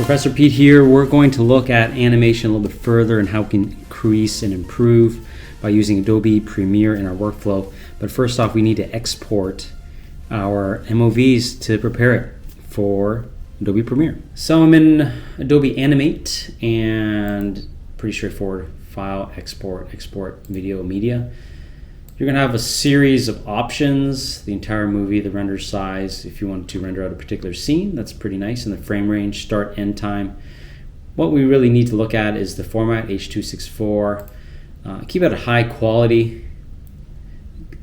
Professor Pete here. We're going to look at animation a little bit further and how we can increase and improve by using Adobe Premiere in our workflow. But first off, we need to export our MOVs to prepare it for Adobe Premiere. So I'm in Adobe Animate and pretty straightforward. File, export, export video media. You're going to have a series of options, the entire movie, the render size, if you want to render out a particular scene, that's pretty nice, and the frame range, start, end time. What we really need to look at is the format, H.264. Keep it at high quality.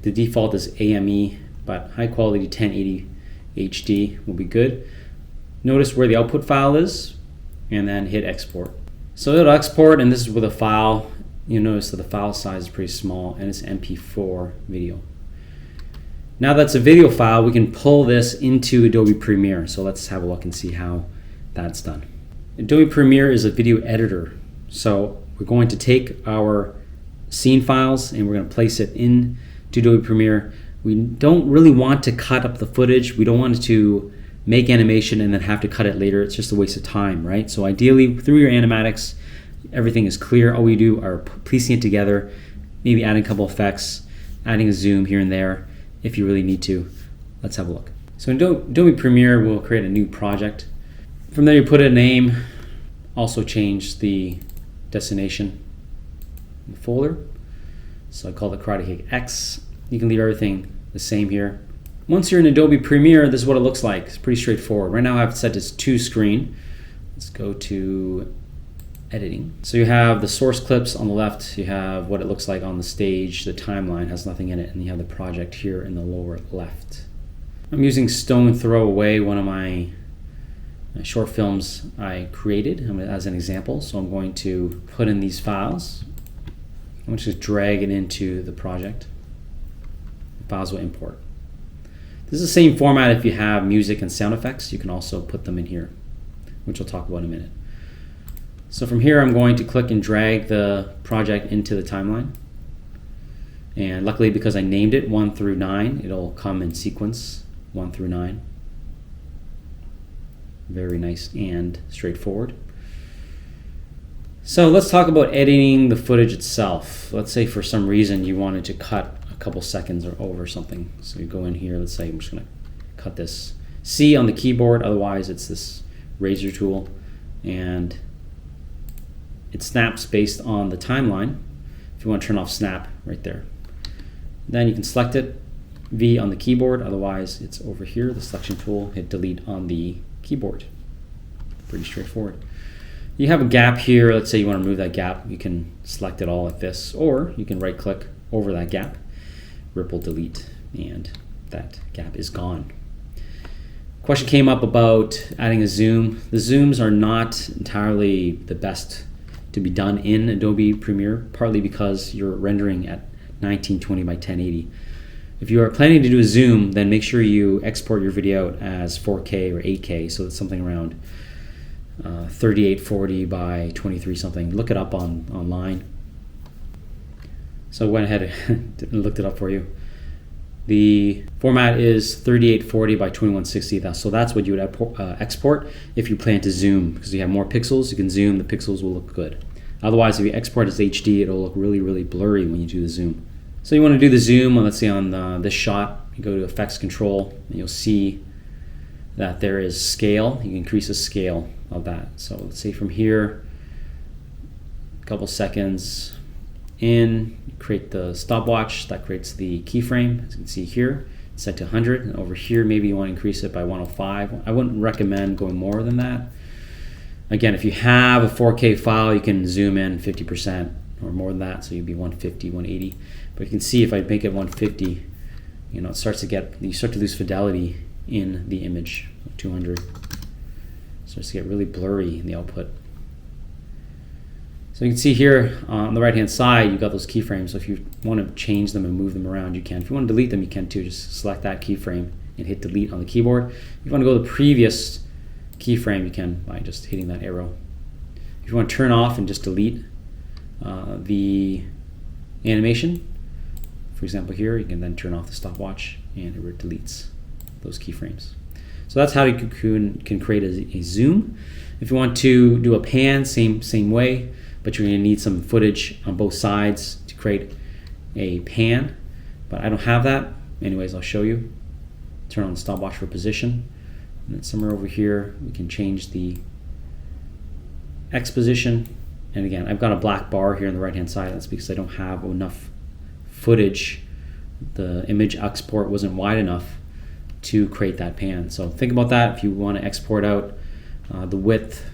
The default is AME, but high quality 1080 HD will be good. Notice where the output file is, and then hit export. So it'll export, and this is with a file. You'll notice that the file size is pretty small, and it's MP4 video. Now that's a video file, we can pull this into Adobe Premiere. So let's have a look and see how that's done. Adobe Premiere is a video editor. So we're going to take our scene files and we're going to place it into Adobe Premiere. We don't really want to cut up the footage. We don't want to make animation and then have to cut it later. It's just a waste of time, right? So ideally, through your animatics, everything is clear. All we do are piecing it together, maybe adding a couple effects, adding a zoom here and there if you really need to. Let's have a look. So in Adobe Premiere, we'll create a new project. From there, you put a name, also change the destination in the folder. So I call it Karate Kick X. You can leave everything the same here. Once you're in Adobe Premiere, this is what it looks like. It's pretty straightforward. Right now I have it set to 2-screen. Let's go to editing. So you have the source clips on the left, you have what it looks like on the stage, the timeline has nothing in it, and you have the project here in the lower left. I'm using Stone Throw Away, one of my short films I created as an example. So I'm going to put in these files. I'm going to just drag it into the project. The files will import. This is the same format if you have music and sound effects. You can also put them in here, which we'll talk about in a minute. So from here, I'm going to click and drag the project into the timeline. And luckily, because I named it 1 through 9, it'll come in sequence 1 through 9. Very nice and straightforward. So let's talk about editing the footage itself. Let's say for some reason you wanted to cut a couple seconds or over something. So you go in here, let's say I'm just going to cut this C on the keyboard, otherwise it's this razor tool, and it snaps based on the timeline. If you want to turn off snap, right there. Then you can select it, V on the keyboard, otherwise it's over here, the selection tool, hit delete on the keyboard. Pretty straightforward. You have a gap here, let's say you want to remove that gap, you can select it all like this, or you can right click over that gap, ripple delete, and that gap is gone. Question came up about adding a zoom. The zooms are not entirely the best to be done in Adobe Premiere, partly because you're rendering at 1920 by 1080. If you are planning to do a zoom, then make sure you export your video out as 4K or 8K, so it's something around 3840 by 23 something. Look it up online. So I went ahead and looked it up for you. The format is 3840 by 2160, so that's what you would export if you plan to zoom, because you have more pixels, you can zoom, the pixels will look good. Otherwise, if you export as HD, it'll look really, really blurry when you do the zoom. So you want to do the zoom, let's say on this shot, you go to Effects Control, and you'll see that there is scale. You can increase the scale of that. So let's say from here, a couple seconds in, create the stopwatch, that creates the keyframe, as you can see here, it's set to 100, and over here maybe you want to increase it by 105. I wouldn't recommend going more than that. Again, if you have a 4K file, you can zoom in 50% or more than that, so you'd be 150, 180. But you can see if I make it 150, it starts you start to lose fidelity in the image. 200 starts to get really blurry in the output. So you can see here on the right hand side, you've got those keyframes. So if you want to change them and move them around, you can. If you want to delete them, you can too. Just select that keyframe and hit delete on the keyboard. If you want to go to the previous keyframe, you can by just hitting that arrow. If you want to turn off and just delete the animation, for example here, you can then turn off the stopwatch and it deletes those keyframes. So that's how you can create a zoom. If you want to do a pan, same way, but you're going to need some footage on both sides to create a pan. But I don't have that. Anyways, I'll show you. Turn on the stopwatch for position. And then somewhere over here, we can change the X position. And again, I've got a black bar here on the right-hand side. That's because I don't have enough footage. The image export wasn't wide enough to create that pan. So think about that. If you want to export out the width,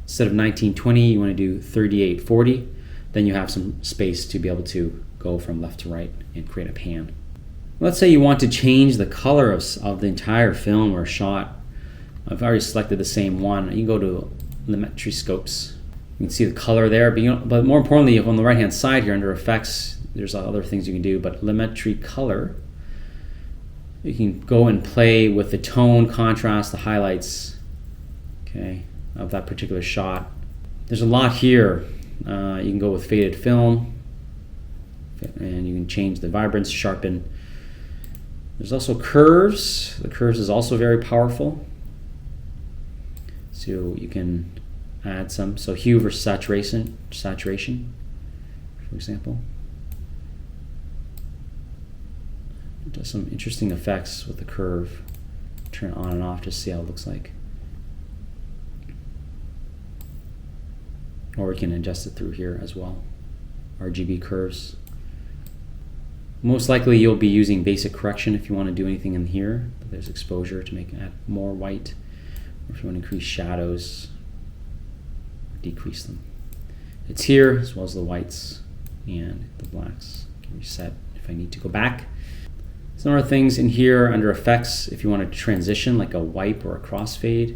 instead of 1920, you want to do 3840. Then you have some space to be able to go from left to right and create a pan. Let's say you want to change the color of the entire film or shot. I've already selected the same one. You can go to Lumetri Scopes. You can see the color there, but more importantly, on the right-hand side here under Effects, there's other things you can do, but Lumetri Color, you can go and play with the tone, contrast, the highlights, okay, of that particular shot. There's a lot here. You can go with Faded Film, and you can change the vibrance, sharpen. There's also curves. The curves is also very powerful. So you can add some. So hue versus saturation, for example. It does some interesting effects with the curve. Turn it on and off just to see how it looks like. Or we can adjust it through here as well. RGB curves. Most likely you'll be using basic correction if you want to do anything in here. But there's exposure to add more white. Or if you want to increase shadows, decrease them. It's here as well as the whites and the blacks. I can reset if I need to go back. Some other things in here under Effects, if you want to transition like a wipe or a crossfade,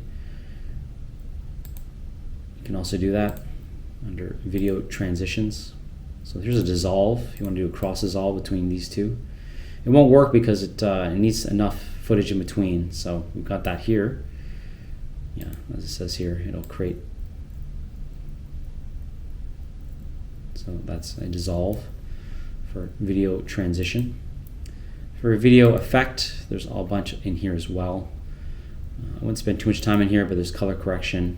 you can also do that under Video Transitions. So here's a dissolve. If you want to do a cross dissolve between these two, it won't work because it needs enough footage in between. So we've got that here. Yeah, as it says here, it'll create. So that's a dissolve for video transition. For a video effect, there's a bunch in here as well. I won't spend too much time in here, but there's color correction,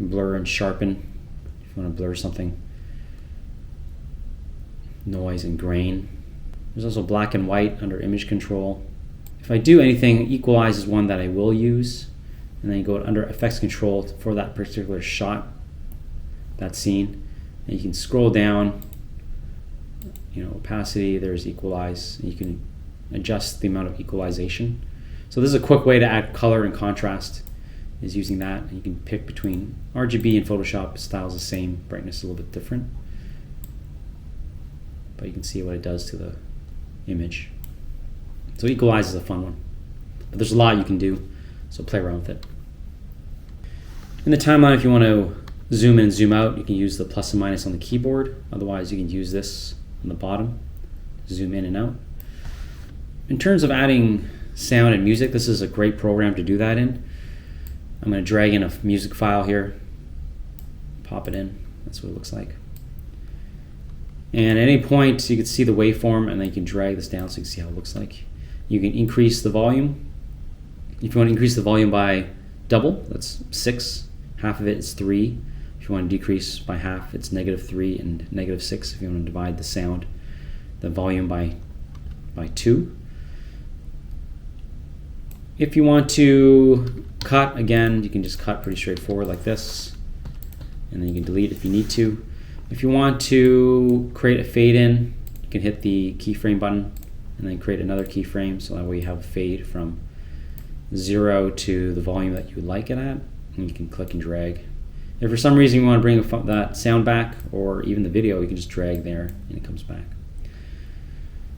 blur and sharpen, if you want to blur something, noise and grain. There's also black and white under image control. If I do anything, equalize is one that I will use, and then you go under effects control for that particular shot, that scene, and you can scroll down, opacity, there's equalize, and you can adjust the amount of equalization. So this is a quick way to add color and contrast, is using that. And you can pick between RGB and Photoshop. Style's the same, brightness is a little bit different, but you can see what it does to the image. So equalize is a fun one, but there's a lot you can do, so play around with it. In the timeline, if you want to zoom in and zoom out, you can use the plus and minus on the keyboard. Otherwise, you can use this on the bottom, zoom in and out. In terms of adding sound and music, this is a great program to do that in. I'm going to drag in a music file here, pop it in. That's what it looks like. And at any point, you can see the waveform, and then you can drag this down so you can see how it looks like. You can increase the volume. If you want to increase the volume by double, that's 6. Half of it is 3. If you want to decrease by half, it's -3 and -6. If you want to divide the volume by 2. If you want to cut, again, you can just cut pretty straightforward like this, and then you can delete if you need to. If you want to create a fade in, you can hit the keyframe button and then create another keyframe, so that way you have a fade from 0 to the volume that you would like it at, and you can click and drag. If for some reason you want to bring that sound back, or even the video, you can just drag there and it comes back.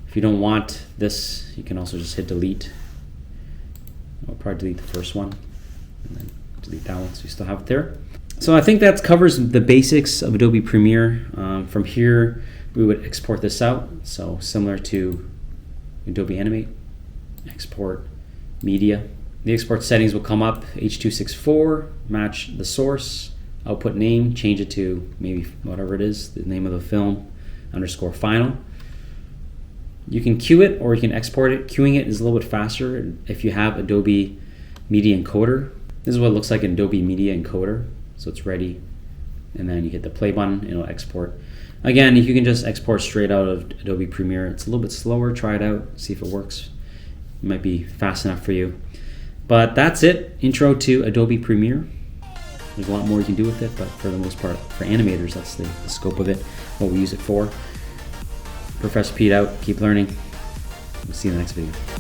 If you don't want this, you can also just hit delete. I'll probably delete the first one and then delete that one, so you still have it there. So I think that covers the basics of Adobe Premiere. From here, we would export this out. So similar to Adobe Animate, export media. The export settings will come up, H.264, match the source, output name, change it to maybe whatever it is, the name of the film, _final. You can queue it or you can export it. Queuing it is a little bit faster if you have Adobe Media Encoder. This is what it looks like in Adobe Media Encoder. So it's ready, and then you hit the play button, it'll export. Again, you can just export straight out of Adobe Premiere. It's a little bit slower. Try it out, see if it works. It might be fast enough for you. But that's it. Intro to Adobe Premiere. There's a lot more you can do with it, but for the most part, for animators, that's the scope of it, what we use it for. Professor Pete out. Keep learning. We'll see you in the next video.